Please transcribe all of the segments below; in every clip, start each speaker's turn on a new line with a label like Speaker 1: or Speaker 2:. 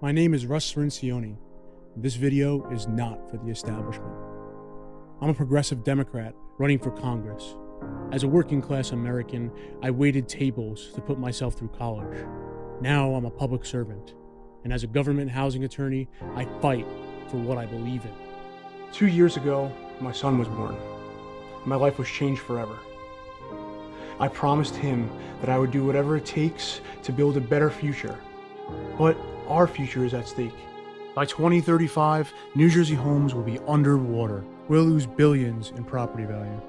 Speaker 1: My name is Russ Cirincione. This video is not for the establishment. I'm a progressive Democrat running for Congress. As a working class American, I waited tables to put myself through college. Now I'm a public servant. And as a government housing attorney, I fight for what I believe in. 2 years ago, my son was born. My life was changed forever. I promised him that I would do whatever it takes to build a better future. But our future is at stake. By 2035, New Jersey homes will be underwater. We'll lose billions in property value.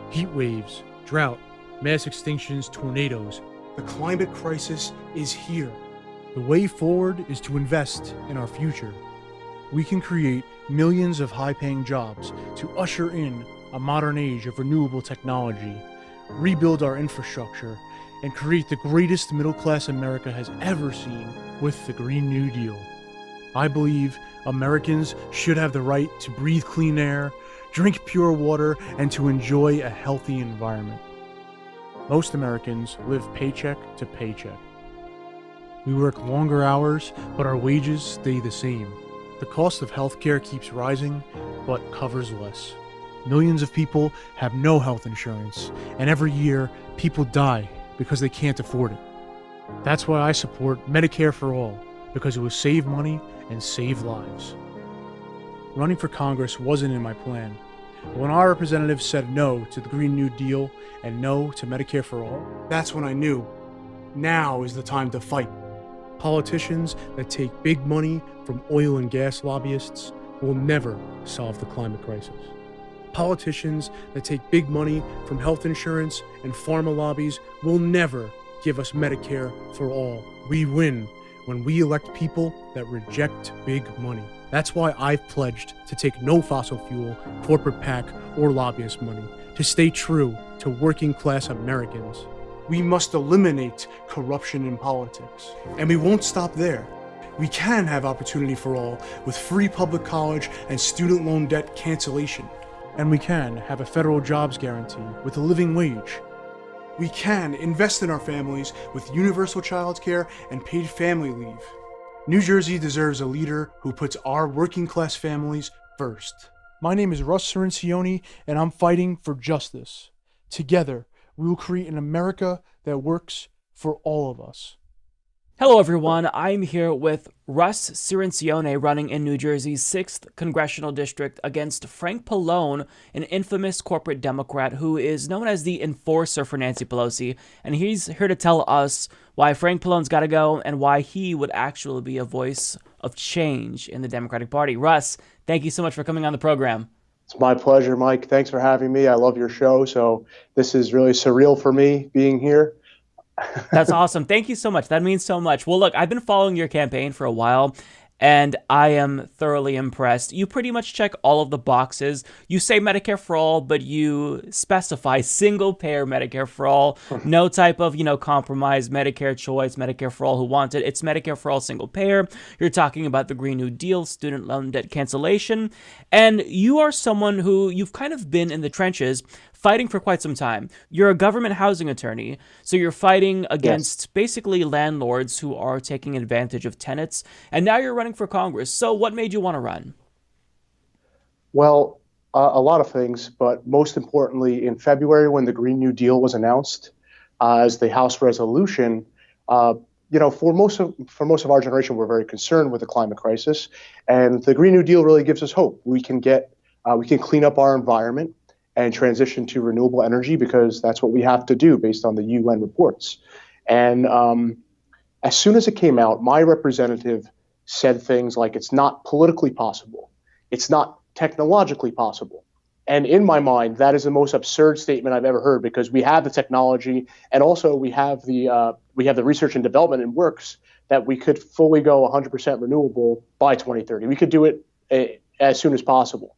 Speaker 1: Heat waves, drought, mass extinctions, tornadoes. The climate crisis is here. The way forward is to invest in our future. We can create millions of high-paying jobs to usher in a modern age of renewable technology, rebuild our infrastructure, and create the greatest middle class America has ever seen with the Green New Deal. I believe Americans should have the right to breathe clean air, drink pure water, and to enjoy a healthy environment. Most Americans live paycheck to paycheck. We work longer hours, but our wages stay the same. The cost of healthcare keeps rising, but covers less. Millions of people have no health insurance, and every year, people die because they can't afford it. That's why I support Medicare for all, because it will save money and save lives. Running for Congress wasn't in my plan, but when our representatives said no to the Green New Deal and no to Medicare for all, that's when I knew now is the time to fight. Politicians that take big money from oil and gas lobbyists will never solve the climate crisis. Politicians that take big money from health insurance and pharma lobbies will never give us Medicare for all. We win when we elect people that reject big money. That's why I've pledged to take no fossil fuel, corporate PAC, or lobbyist money, to stay true to working class Americans. We must eliminate corruption in politics. And we won't stop there. We can have opportunity for all with free public college and student loan debt cancellation. And we can have a federal jobs guarantee with a living wage. We can invest in our families with universal childcare and paid family leave. New Jersey deserves a leader who puts our working class families first. My name is Russ Cirincione, and I'm fighting for justice. Together, we will create an America that works for all of us.
Speaker 2: Hello everyone, I'm here with Russ Cirincione running in New Jersey's 6th Congressional District against Frank Pallone, an infamous corporate Democrat who is known as the enforcer for Nancy Pelosi, and he's here to tell us why Frank Pallone's got to go and why he would actually be a voice of change in the Democratic Party. Russ, thank you so much for coming on the program.
Speaker 3: It's my pleasure, Mike. Thanks for having me. I love your show, so this is really surreal for me being here.
Speaker 2: That's awesome. Thank you so much. That means so much. Well, look, I've been following your campaign for a while, and I am thoroughly impressed. You pretty much check all of the boxes. You say Medicare for all, but you specify single-payer Medicare for all. No type of, compromise, Medicare choice, Medicare for all who want it. It's Medicare for all single-payer. You're talking about the Green New Deal, student loan debt cancellation, and you are someone who you've kind of been in the trenches fighting for quite some time. You're a government housing attorney, so you're fighting against basically landlords who are taking advantage of tenants, and now you're running for Congress. So what made you want to run?
Speaker 3: Well, a lot of things, but most importantly, in February when the Green New Deal was announced as the House resolution, for most of our generation, we're very concerned with the climate crisis, and the Green New Deal really gives us hope. We can clean up our environment and transition to renewable energy because that's what we have to do based on the UN reports. And as soon as it came out, my representative said things like, it's not politically possible. It's not technologically possible. And in my mind, that is the most absurd statement I've ever heard because we have the technology and also we have the research and development in works that we could fully go 100% renewable by 2030. We could do it as soon as possible.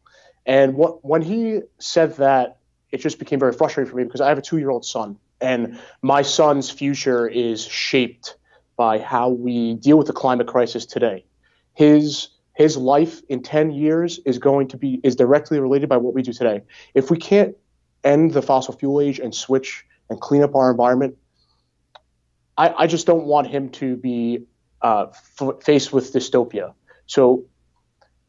Speaker 3: And when he said that, it just became very frustrating for me because I have a 2-year-old son, and my son's future is shaped by how we deal with the climate crisis today. His life in 10 years is directly related by what we do today. If we can't end the fossil fuel age and switch and clean up our environment, I just don't want him to be faced with dystopia. So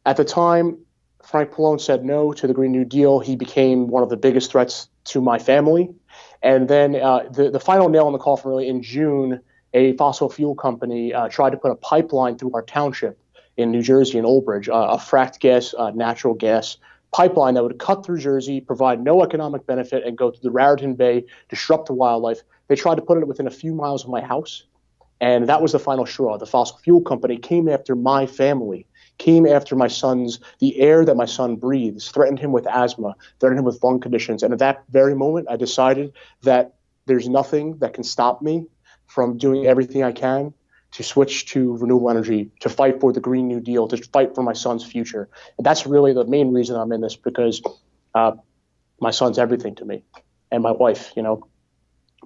Speaker 3: at the time, Frank Pallone said no to the Green New Deal. He became one of the biggest threats to my family. And then the final nail in the coffin, really, in June, a fossil fuel company tried to put a pipeline through our township in New Jersey, in Old Bridge, a fracked gas, natural gas pipeline that would cut through Jersey, provide no economic benefit, and go to the Raritan Bay, disrupt the wildlife. They tried to put it within a few miles of my house, and that was the final straw. The fossil fuel company came after my family, came after my son's, the air that my son breathes, threatened him with asthma, threatened him with lung conditions. And at that very moment, I decided that there's nothing that can stop me from doing everything I can to switch to renewable energy, to fight for the Green New Deal, to fight for my son's future. And that's really the main reason I'm in this, because my son's everything to me, and my wife,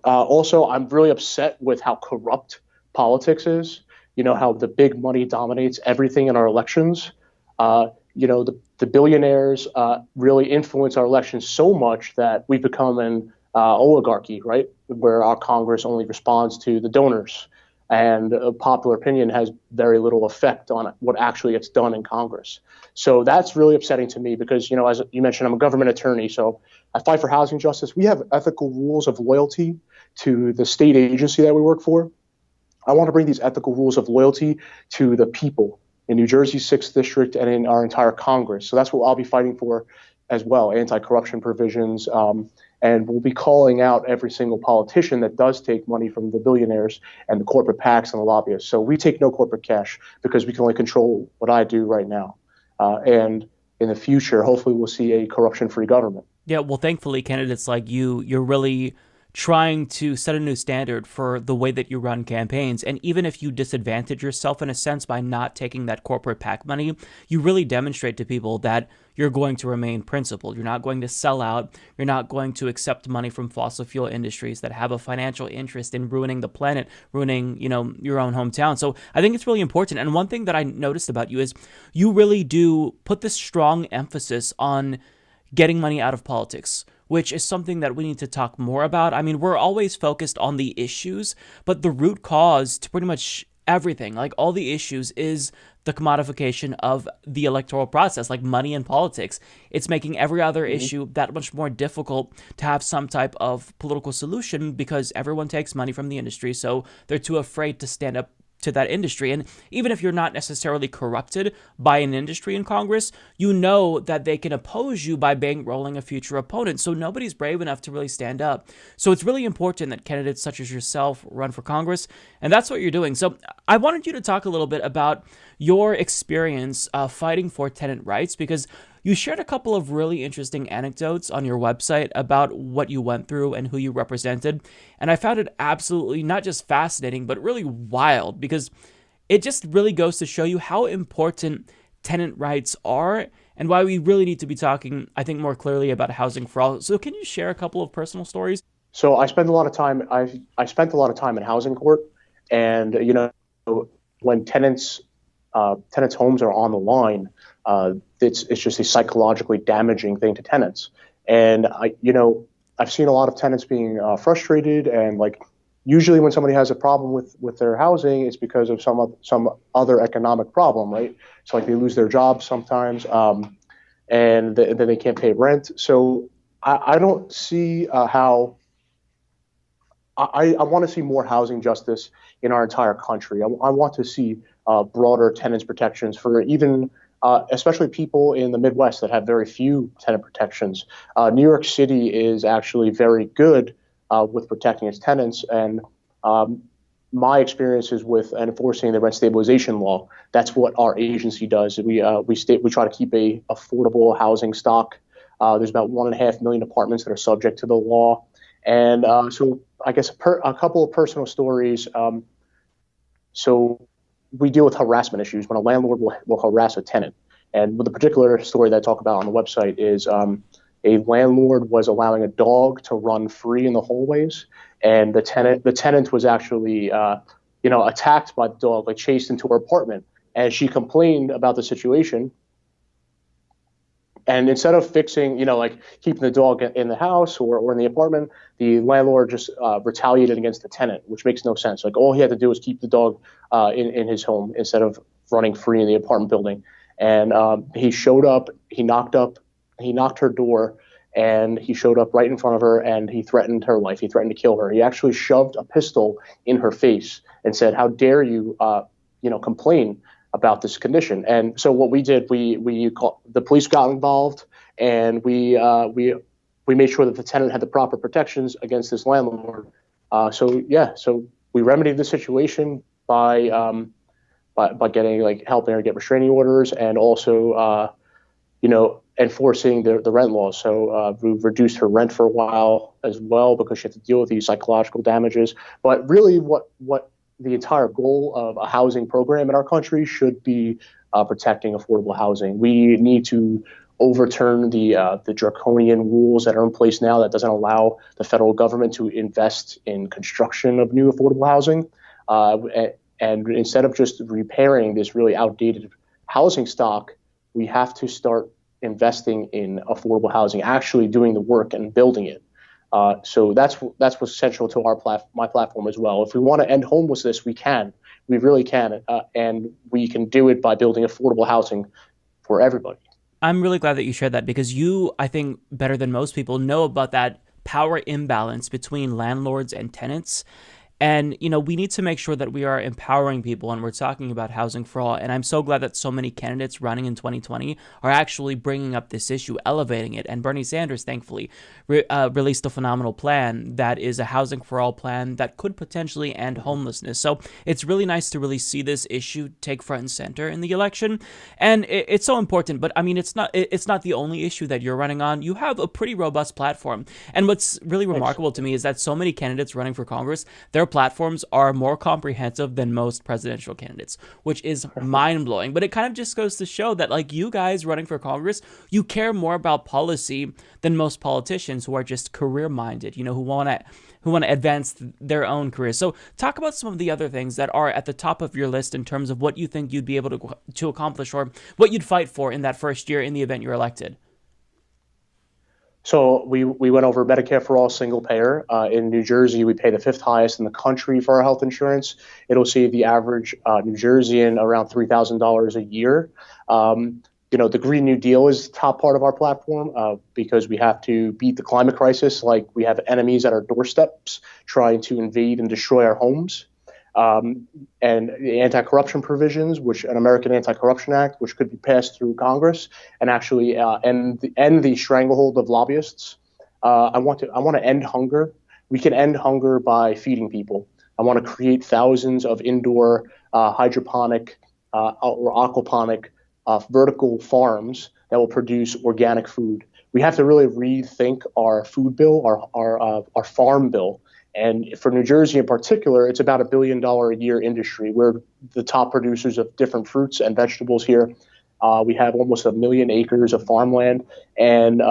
Speaker 3: Also, I'm really upset with how corrupt politics is. How the big money dominates everything in our elections. The billionaires really influence our elections so much that we've become an oligarchy, right? Where our Congress only responds to the donors, and popular opinion has very little effect on what actually gets done in Congress. So that's really upsetting to me because, as you mentioned, I'm a government attorney, so I fight for housing justice. We have ethical rules of loyalty to the state agency that we work for. I want to bring these ethical rules of loyalty to the people in New Jersey's 6th District and in our entire Congress. So that's what I'll be fighting for as well, anti-corruption provisions. And we'll be calling out every single politician that does take money from the billionaires and the corporate PACs and the lobbyists. So we take no corporate cash because we can only control what I do right now. And in the future, hopefully we'll see a corruption-free government.
Speaker 2: Yeah, well, thankfully, candidates like you're really trying to set a new standard for the way that you run campaigns. And even if you disadvantage yourself in a sense by not taking that corporate PAC money, you really demonstrate to people that you're going to remain principled. You're not going to sell out. You're not going to accept money from fossil fuel industries that have a financial interest in ruining the planet, ruining, your own hometown. So I think it's really important. And one thing that I noticed about you is you really do put this strong emphasis on getting money out of politics, which is something that we need to talk more about. I mean, we're always focused on the issues, but the root cause to pretty much everything, like all the issues, is the commodification of the electoral process, like money in politics. It's making every other issue that much more difficult to have some type of political solution because everyone takes money from the industry, so they're too afraid to stand up to that industry. And even if you're not necessarily corrupted by an industry in Congress, you know that they can oppose you by bankrolling a future opponent. So nobody's brave enough to really stand up. So it's really important that candidates such as yourself run for Congress, and that's what you're doing. So I wanted you to talk a little bit about your experience fighting for tenant rights, because you shared a couple of really interesting anecdotes on your website about what you went through and who you represented. And I found it absolutely not just fascinating, but really wild, because it just really goes to show you how important tenant rights are and why we really need to be talking, I think, more clearly about housing for all. So can you share a couple of personal stories?
Speaker 3: So I spent a lot of time. I spent a lot of time in housing court, and when tenants' homes are on the line, it's just a psychologically damaging thing to tenants. And I've seen a lot of tenants being frustrated, and usually when somebody has a problem with their housing, it's because of some other economic problem, right? So they lose their jobs sometimes, and then they can't pay rent. So I don't see how. I want to see more housing justice in our entire country. I want to see broader tenants protections for even especially people in the Midwest that have very few tenant protections. New York City is actually very good with protecting its tenants, and my experience is with enforcing the rent stabilization law. That's what our agency does. We try to keep a affordable housing stock. There's about 1.5 million apartments that are subject to the law, and so I guess a couple of personal stories. So we deal with harassment issues when a landlord will harass a tenant. And the particular story that I talk about on the website is a landlord was allowing a dog to run free in the hallways, and the tenant was actually attacked by the dog, chased into her apartment. And she complained about the situation. And instead of fixing, like keeping the dog in the house or in the apartment, the landlord just retaliated against the tenant, which makes no sense. Like all he had to do was keep the dog in his home instead of running free in the apartment building. And he showed up, he knocked her door, and he showed up right in front of her, and he threatened her life. He threatened to kill her. He actually shoved a pistol in her face and said, "How dare you, complain about this condition?" And so what we did, the police got involved, and we made sure that the tenant had the proper protections against this landlord. So we remedied the situation by getting helping her get restraining orders, and also enforcing the rent laws. So we've reduced her rent for a while as well because she had to deal with these psychological damages. But really, what the entire goal of a housing program in our country should be protecting affordable housing. We need to overturn the draconian rules that are in place now that doesn't allow the federal government to invest in construction of new affordable housing. And instead of just repairing this really outdated housing stock, we have to start investing in affordable housing, actually doing the work and building it. So that's what's central to my platform as well. If we want to end homelessness, we really can, and we can do it by building affordable housing for everybody.
Speaker 2: I'm really glad that you shared that, because you, I think, better than most people, know about that power imbalance between landlords and tenants. And, we need to make sure that we are empowering people, and we're talking about housing for all. And I'm so glad that so many candidates running in 2020 are actually bringing up this issue, elevating it. And Bernie Sanders, thankfully, released a phenomenal plan that is a housing for all plan that could potentially end homelessness. So it's really nice to really see this issue take front and center in the election. And it's so important. But I mean, it's not the only issue that you're running on. You have a pretty robust platform. And what's really remarkable to me is that so many candidates running for Congress, their platforms are more comprehensive than most presidential candidates, which is mind-blowing. But it kind of just goes to show that, you guys running for Congress, you care more about policy than most politicians who are just career-minded, who want to advance their own careers. So talk about some of the other things that are at the top of your list in terms of what you think you'd be able to accomplish, or what you'd fight for in that first year in the event you're elected.
Speaker 3: So we went over Medicare for all, single payer. In New Jersey, we pay the fifth highest in the country for our health insurance. It'll save the average New Jerseyan around $3,000 a year. The Green New Deal is the top part of our platform because we have to beat the climate crisis. Like, we have enemies at our doorsteps trying to invade and destroy our homes. And the anti-corruption provisions, an American Anti-Corruption Act, which could be passed through Congress and actually end the stranglehold of lobbyists. I want to end hunger. We can end hunger by feeding people. I want to create thousands of indoor hydroponic or aquaponic vertical farms that will produce organic food. We have to really rethink our food bill, our farm bill. And for New Jersey in particular, it's about $1 billion a year industry. We're the top producers of different fruits and vegetables here. We have almost 1 million acres of farmland. And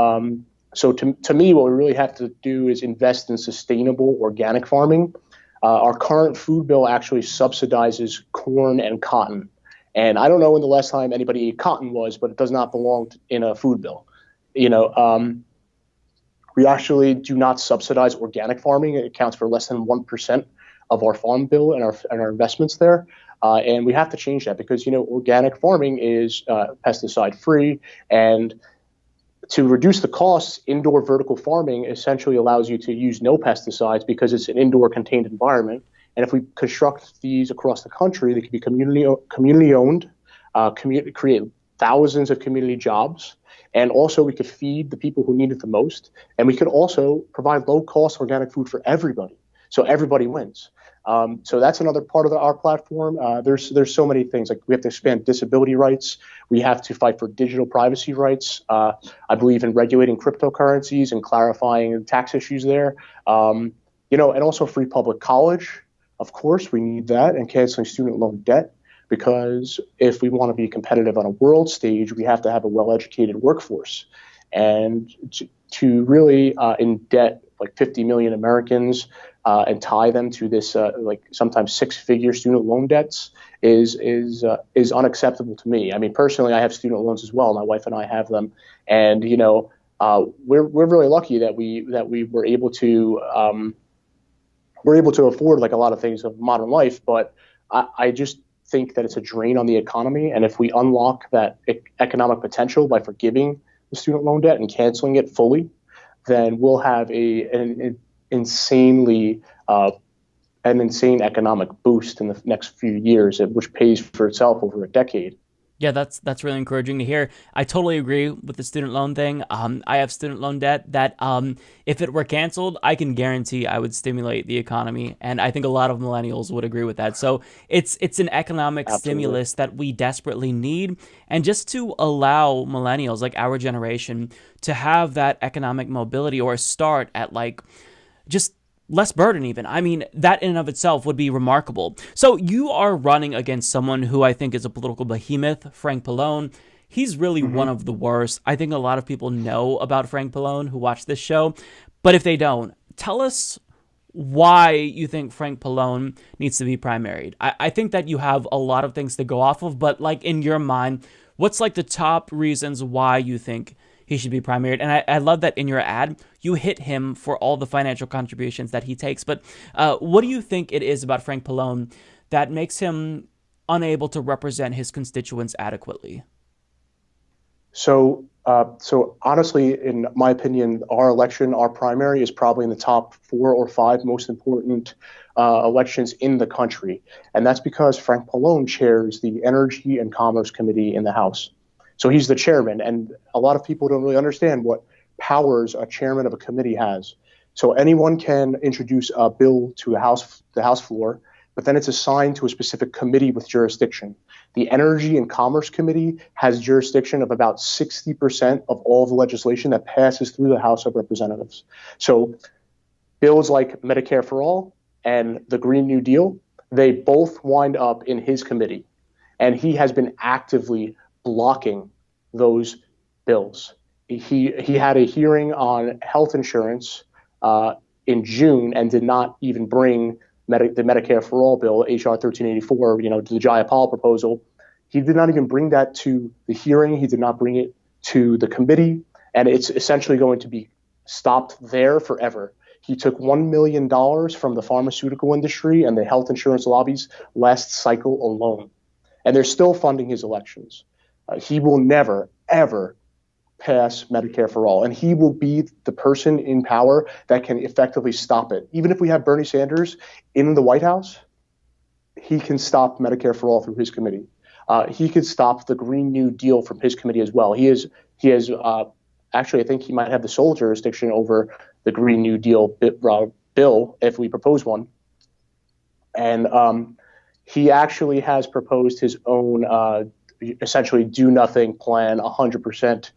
Speaker 3: so to me, what we really have to do is invest in sustainable organic farming. Our current food bill actually subsidizes corn and cotton. And I don't know when the last time anybody ate cotton was, but it does not belong in a food bill. We actually do not subsidize organic farming. It accounts for less than 1% of our farm bill and our investments there. And we have to change that because, organic farming is pesticide free. And to reduce the costs, indoor vertical farming essentially allows you to use no pesticides because it's an indoor contained environment. And if we construct these across the country, they can be community owned, create thousands of community jobs. And also we could feed the people who need it the most. And we could also provide low cost organic food for everybody. So everybody wins. So that's another part of our platform. There's so many things. Like, we have to expand disability rights. We have to fight for digital privacy rights. I believe in regulating cryptocurrencies and clarifying tax issues there. And also free public college. Of course, we need that, and canceling student loan debt. Because if we want to be competitive on a world stage, we have to have a well-educated workforce. And to really in debt like 50 million Americans and tie them to this like sometimes six-figure student loan debts is unacceptable to me. I mean, personally, I have student loans as well. My wife and I have them, and we're really lucky that we were able to afford like a lot of things of modern life. But I just think that it's a drain on the economy, and if we unlock that economic potential by forgiving the student loan debt and canceling it fully, then we'll have an insanely an insane economic boost in the next few years, which pays for itself over a decade.
Speaker 2: Yeah, that's really encouraging to hear. I totally agree with the student loan thing. I have student loan debt that if it were canceled, I can guarantee I would stimulate the economy, and I think a lot of millennials would agree with that. So it's an economic
Speaker 3: Absolutely.
Speaker 2: stimulus that we desperately need, and just to allow millennials like our generation to have that economic mobility or start at like just less burden even. I mean, that in and of itself would be remarkable. So you are running against someone who I think is a political behemoth, Frank Pallone. He's really one of the worst. I think a lot of people know about Frank Pallone who watch this show, but if they don't, tell us why you think Frank Pallone needs to be primaried. I think that you have a lot of things to go off of, but like in your mind, what's like the top reasons why you think he should be primaried? And I love that in your ad, you hit him for all the financial contributions that he takes. But what do you think it is about Frank Pallone that makes him unable to represent his constituents adequately?
Speaker 3: So honestly, in my opinion, our primary is probably in the top 4 or 5 most important elections in the country. And that's because Frank Pallone chairs the Energy and Commerce Committee in the House. So he's the chairman, and a lot of people don't really understand what powers a chairman of a committee has. So anyone can introduce a bill to the House floor, but then it's assigned to a specific committee with jurisdiction. The Energy and Commerce Committee has jurisdiction of about 60% of all the legislation that passes through the House of Representatives. So bills like Medicare for All and the Green New Deal, they both wind up in his committee, and he has been actively blocking those bills. He had a hearing on health insurance in June and did not even bring the Medicare for All bill, HR 1384, the Jayapal proposal. He did not even bring that to the hearing. He did not bring it to the committee, and it's essentially going to be stopped there forever. He took $1 million from the pharmaceutical industry and the health insurance lobbies last cycle alone, and they're still funding his elections. He will never, ever pass Medicare for All, and he will be the person in power that can effectively stop it. Even if we have Bernie Sanders in the White House, he can stop Medicare for All through his committee. He could stop the Green New Deal from his committee as well. He has actually, I think he might have the sole jurisdiction over the Green New Deal bill if we propose one. And he actually has proposed his own essentially do nothing plan, 100%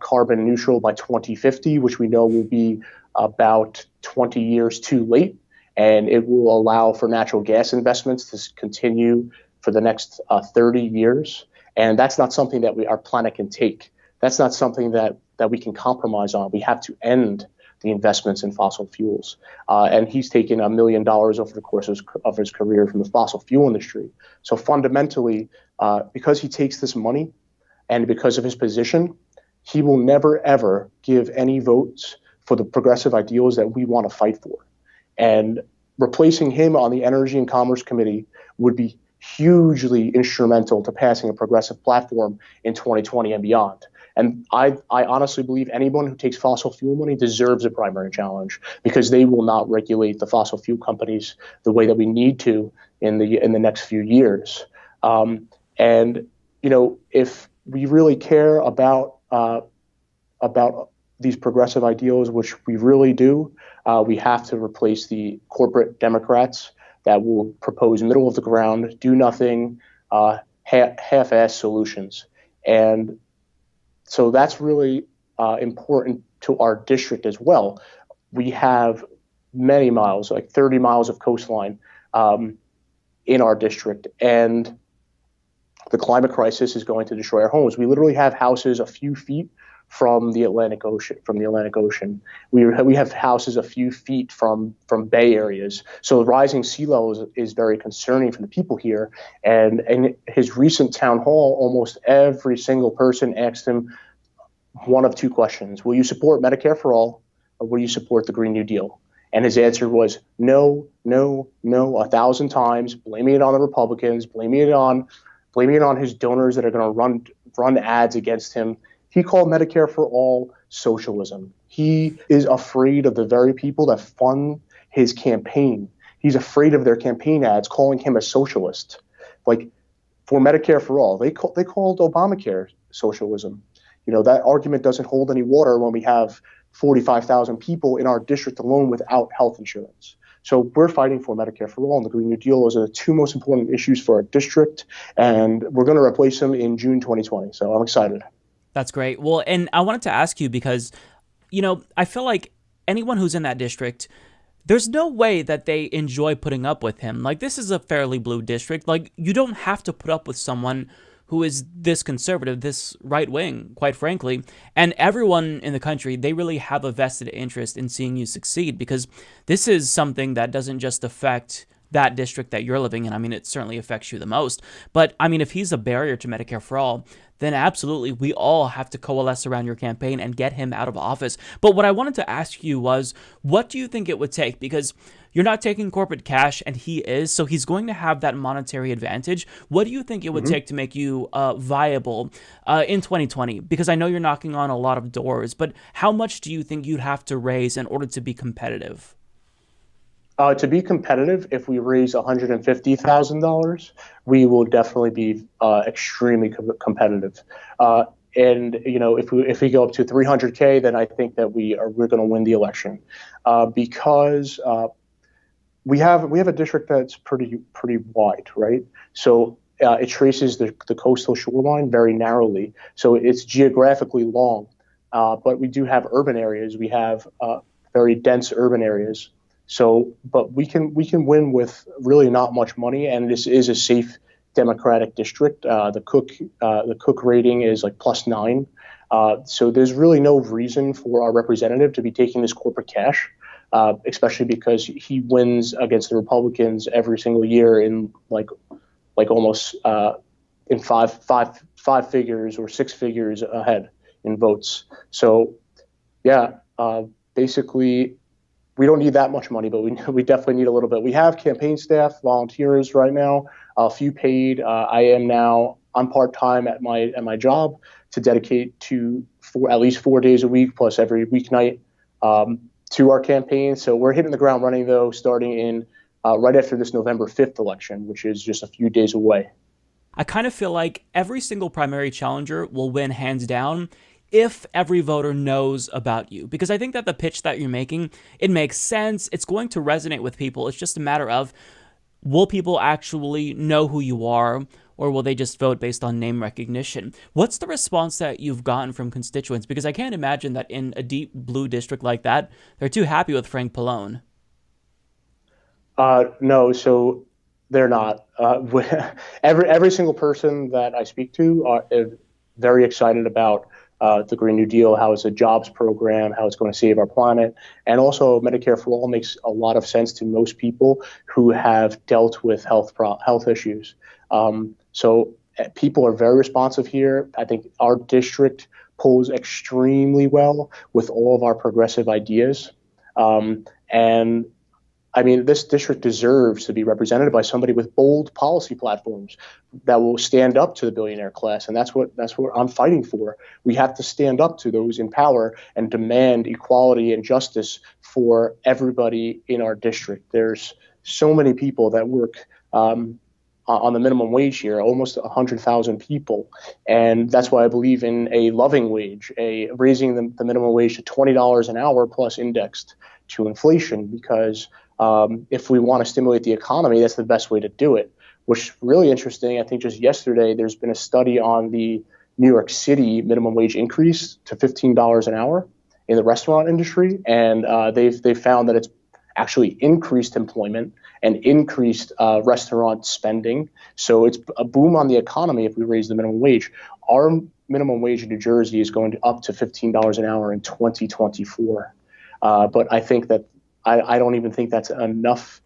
Speaker 3: carbon neutral by 2050, which we know will be about 20 years too late. And it will allow for natural gas investments to continue for the next 30 years. And that's not something that our planet can take. That's not something that we can compromise on. We have to end the investments in fossil fuels. And he's taken $1 million over the course of his career from the fossil fuel industry. So fundamentally, because he takes this money and because of his position, he will never, ever give any votes for the progressive ideals that we want to fight for. And replacing him on the Energy and Commerce Committee would be hugely instrumental to passing a progressive platform in 2020 and beyond. And I honestly believe anyone who takes fossil fuel money deserves a primary challenge, because they will not regulate the fossil fuel companies the way that we need to in the next few years. And if we really care about these progressive ideals, which we really do, we have to replace the corporate Democrats that will propose middle of the ground, do nothing, half-ass solutions. And so that's really important to our district as well. We have many miles, like 30 miles of coastline in our district, and the climate crisis is going to destroy our homes. We literally have houses a few feet from the Atlantic Ocean. We have houses a few feet from bay areas. So rising sea levels is very concerning for the people here. And in his recent town hall, almost every single person asked him one of two questions: will you support Medicare for all, or will you support the Green New Deal? And his answer was no, no, no, 1,000 times, blaming it on the Republicans, blaming it on his donors that are going to run ads against him. He called Medicare for all socialism. He is afraid of the very people that fund his campaign. He's afraid of their campaign ads calling him a socialist. Like, for Medicare for all, they called Obamacare socialism. That argument doesn't hold any water when we have 45,000 people in our district alone without health insurance. So we're fighting for Medicare for all and the Green New Deal. Those are the two most important issues for our district, and we're going to replace them in June 2020. So I'm excited.
Speaker 2: That's great. Well, and I wanted to ask you because, I feel like anyone who's in that district, there's no way that they enjoy putting up with him. Like, this is a fairly blue district. Like, you don't have to put up with someone who is this conservative, this right-wing, quite frankly. And everyone in the country, they really have a vested interest in seeing you succeed, because this is something that doesn't just affect that district that you're living in. I mean, it certainly affects you the most. But, I mean, if he's a barrier to Medicare for all, then absolutely we all have to coalesce around your campaign and get him out of office. But what I wanted to ask you was, what do you think it would take? Because you're not taking corporate cash, and he is, so he's going to have that monetary advantage. What do you think it would take to make you viable in 2020? Because I know you're knocking on a lot of doors, but how much do you think you'd have to raise in order to be competitive?
Speaker 3: To be competitive, if we raise $150,000, we will definitely be extremely competitive. And if we go up to 300K, then I think that we're going to win the election, because we have a district that's pretty wide, right? So it traces the coastal shoreline very narrowly, so it's geographically long. But we do have urban areas. We have very dense urban areas. So, but we can win with really not much money, and this is a safe Democratic district. The Cook rating is like +9. So there's really no reason for our representative to be taking this corporate cash, especially because he wins against the Republicans every single year in like almost in five figures or six figures ahead in votes. So yeah, basically, we don't need that much money, but we definitely need a little bit. We have campaign staff, volunteers right now, a few paid. I'm part-time at my job to dedicate to at least 4 days a week plus every weeknight to our campaign. So we're hitting the ground running, though, starting in right after this November 5th election, which is just a few days away.
Speaker 2: I kind of feel like every single primary challenger will win hands down if every voter knows about you. Because I think that the pitch that you're making, it makes sense. It's going to resonate with people. It's just a matter of, will people actually know who you are, or will they just vote based on name recognition? What's the response that you've gotten from constituents? Because I can't imagine that in a deep blue district like that, they're too happy with Frank Pallone.
Speaker 3: No, so they're not. Every single person that I speak to are very excited about the Green New Deal, how it's a jobs program, how it's going to save our planet. And also Medicare for all makes a lot of sense to most people who have dealt with health issues. So people are very responsive here. I think our district polls extremely well with all of our progressive ideas. And I mean, this district deserves to be represented by somebody with bold policy platforms that will stand up to the billionaire class, and that's what I'm fighting for. We have to stand up to those in power and demand equality and justice for everybody in our district. There's so many people that work on the minimum wage here, almost 100,000 people, and that's why I believe in a loving wage, raising the minimum wage to $20 an hour plus indexed to inflation, because if we want to stimulate the economy, that's the best way to do it. Which is really interesting. I think just yesterday there's been a study on the New York City minimum wage increase to $15 an hour in the restaurant industry, and they've found that it's actually increased employment and increased restaurant spending. So it's a boom on the economy if we raise the minimum wage. Our minimum wage in New Jersey is going to up to $15 an hour in 2024. But I think that I don't even think that's enough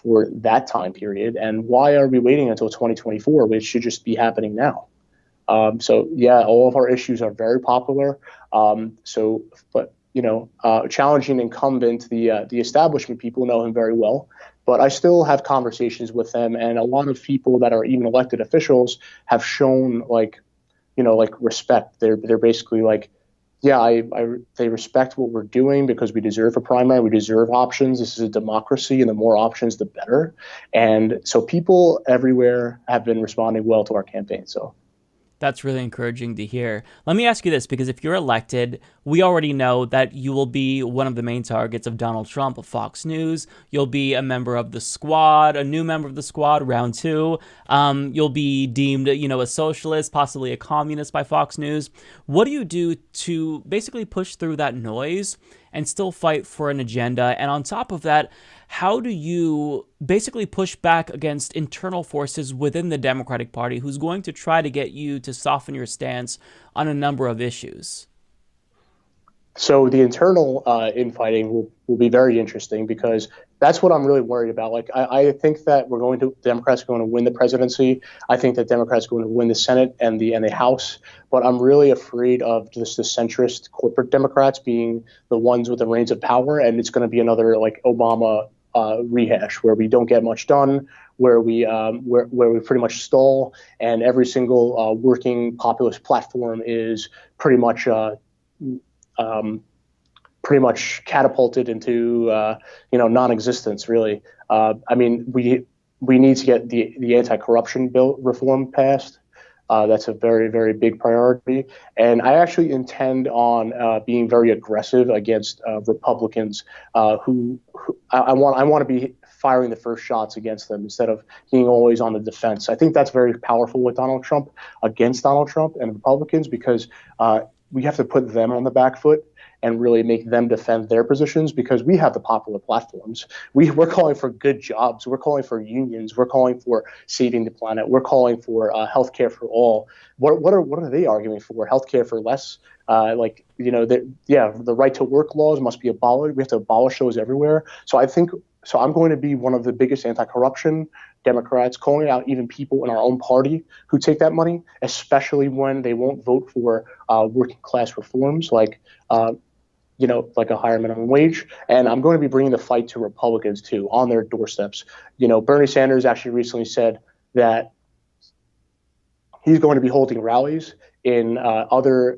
Speaker 3: for that time period. And why are we waiting until 2024, which should just be happening now? So yeah, all of our issues are very popular. But challenging incumbent, the establishment people know him very well. But I still have conversations with them, and a lot of people that are even elected officials have shown respect. They're basically like, yeah, they respect what we're doing because we deserve a primary, we deserve options. This is a democracy, and the more options, the better. And so people everywhere have been responding well to our campaign. So.
Speaker 2: That's really encouraging to hear. Let me ask you this, because if you're elected, we already know that you will be one of the main targets of Donald Trump of Fox News. You'll be a member of the squad, a new member of the squad, round 2. You'll be deemed, a socialist, possibly a communist by Fox News. What do you do to basically push through that noise and still fight for an agenda? And on top of that, how do you basically push back against internal forces within the Democratic Party who's going to try to get you to soften your stance on a number of issues?
Speaker 3: So the internal infighting will be very interesting, because that's what I'm really worried about. Like, I think that Democrats are going to win the presidency. I think that Democrats are going to win the Senate and the House. But I'm really afraid of just the centrist corporate Democrats being the ones with the reins of power, and it's going to be another like Obama rehash where we don't get much done, where we pretty much stall, and every single working populist platform is pretty much catapulted into non-existence. Really, I mean, we need to get the anti-corruption bill reform passed. That's a very, very big priority, and I actually intend on being very aggressive against Republicans who I want to be firing the first shots against them instead of being always on the defense. I think that's very powerful with against Donald Trump and Republicans, because we have to put them on the back foot and really make them defend their positions, because we have the popular platforms. We're calling for good jobs. We're calling for unions. We're calling for saving the planet. We're calling for healthcare for all. What are they arguing for? Healthcare for less? The right to work laws must be abolished. We have to abolish those everywhere. So I'm going to be one of the biggest anti-corruption Democrats, calling out even people in our own party who take that money, especially when they won't vote for working class reforms like a higher minimum wage. And I'm going to be bringing the fight to Republicans too, on their doorsteps. Bernie Sanders actually recently said that he's going to be holding rallies in other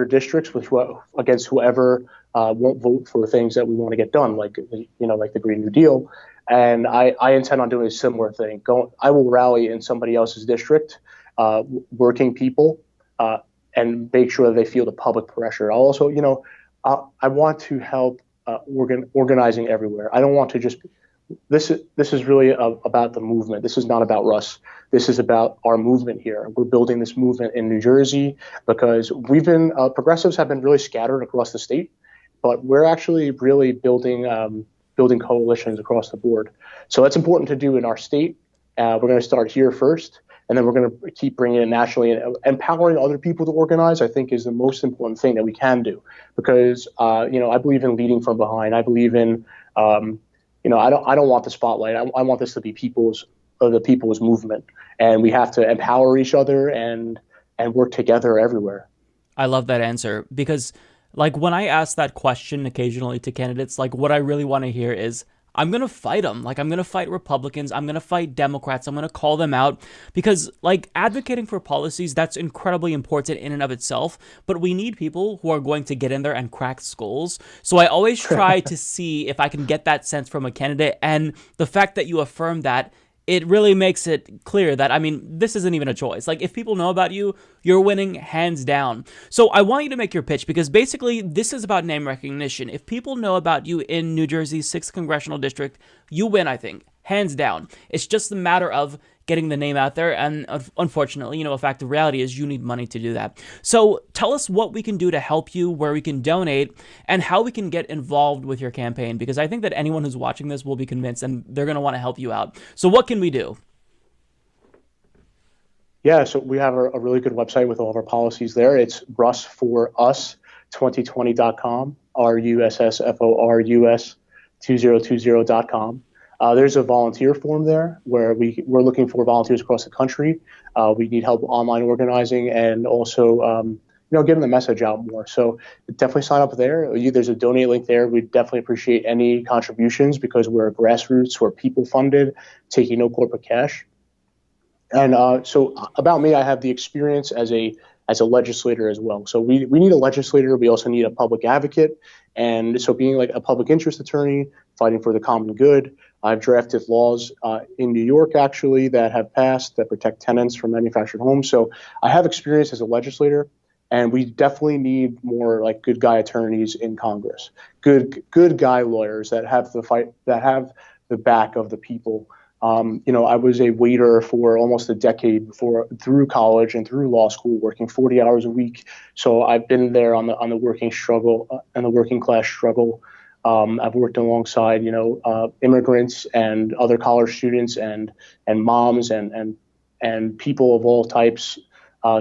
Speaker 3: districts against whoever won't vote for things that we want to get done, like the Green New Deal. And I intend on doing a similar thing. I will rally in somebody else's district, working people, and make sure that they feel the public pressure. I'll also, I want to help organizing everywhere. I don't want to just. This is really about the movement. This is not about Russ. This is about our movement here. We're building this movement in New Jersey because progressives have been really scattered across the state, but we're actually really building coalitions across the board. So that's important to do in our state. We're going to start here first, and then we're going to keep bringing it nationally. And empowering other people to organize, I think, is the most important thing that we can do, because I believe in leading from behind. I believe in I don't want the spotlight. I want this to be the people's movement, and we have to empower each other and work together everywhere.
Speaker 2: I love that answer, because when I ask that question occasionally to candidates, what I really want to hear is, I'm going to fight them. I'm going to fight Republicans. I'm going to fight Democrats. I'm going to call them out, because advocating for policies, that's incredibly important in and of itself. But we need people who are going to get in there and crack skulls. So I always try to see if I can get that sense from a candidate. And the fact that you affirm that, it really makes it clear that, this isn't even a choice. If people know about you, you're winning hands down. So I want you to make your pitch, because basically this is about name recognition. If people know about you in New Jersey's 6th Congressional District, you win, I think, hands down. It's just a matter of getting the name out there, and unfortunately, a fact of reality is you need money to do that. So tell us what we can do to help you, where we can donate, and how we can get involved with your campaign, because I think that anyone who's watching this will be convinced and they're going to want to help you out. So what can we do?
Speaker 3: Yeah, so we have a really good website with all of our policies there. It's russforus2020.com, RUSSFORUS 2020.com. There's a volunteer form there where we're looking for volunteers across the country. We need help online organizing and also, getting the message out more. So definitely sign up there. There's a donate link there. We definitely appreciate any contributions because we're grassroots, we're people funded, taking no corporate cash. And so about me, I have the experience as a legislator as well. So we need a legislator. We also need a public advocate. And so being like a public interest attorney, fighting for the common good. I've drafted laws in New York, actually, that have passed that protect tenants from manufactured homes. So I have experience as a legislator. And we definitely need more like good guy attorneys in Congress, good guy lawyers that have the back of the people. I was a waiter for almost a decade through college and through law school, working 40 hours a week. So I've been there on the working struggle and the working class struggle. I've worked alongside, immigrants and other college students and moms and people of all types.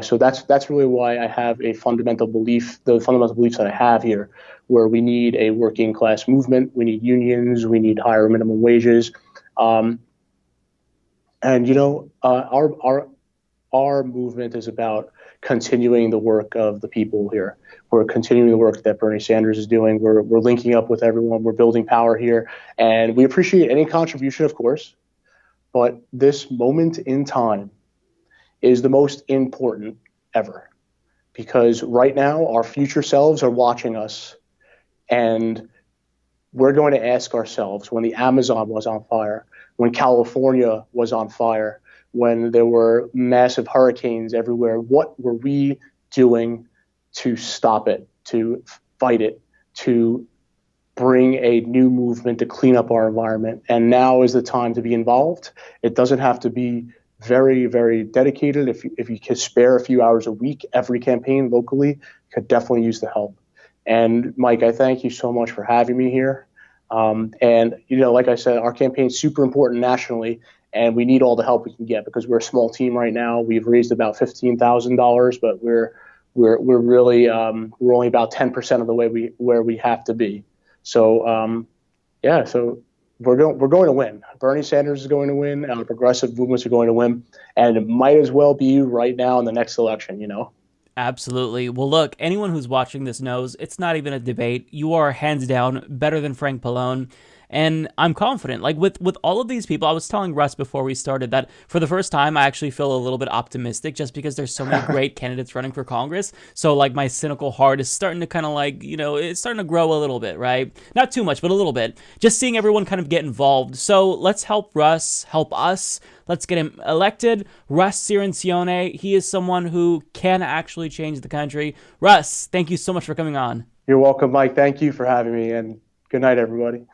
Speaker 3: So that's really why I have the fundamental beliefs that I have here, where we need a working class movement, we need unions, we need higher minimum wages. Our movement is about continuing the work of the people here. We're continuing the work that Bernie Sanders is doing. We're linking up with everyone. We're building power here, and we appreciate any contribution, of course. But this moment in time is the most important ever, because right now our future selves are watching us, and we're going to ask ourselves, when the Amazon was on fire, when California was on fire, when there were massive hurricanes everywhere, what were we doing to stop it, to fight it, to bring a new movement to clean up our environment? And now is the time to be involved. It doesn't have to be very, very dedicated. If you can spare a few hours a week, every campaign locally could definitely use the help. And Mike, I thank you so much for having me here. Like I said, our campaign is super important nationally, and we need all the help we can get because we're a small team right now. We've raised about $15,000, but we're really we're only about 10% of the way where we have to be. So so we're going to win. Bernie Sanders is going to win, and the progressive movements are going to win, and it might as well be right now in the next election.
Speaker 2: Absolutely. Well, look, anyone who's watching this knows it's not even a debate. You are hands down better than Frank Pallone. And I'm confident, like with all of these people. I was telling Russ before we started that for the first time, I actually feel a little bit optimistic just because there's so many great candidates running for Congress. So like my cynical heart is starting to kind of it's starting to grow a little bit, right? Not too much, but a little bit. Just seeing everyone kind of get involved. So let's help Russ, help us. Let's get him elected. Russ Cirincione, he is someone who can actually change the country. Russ, thank you so much for coming on.
Speaker 3: You're welcome, Mike. Thank you for having me, and good night, everybody.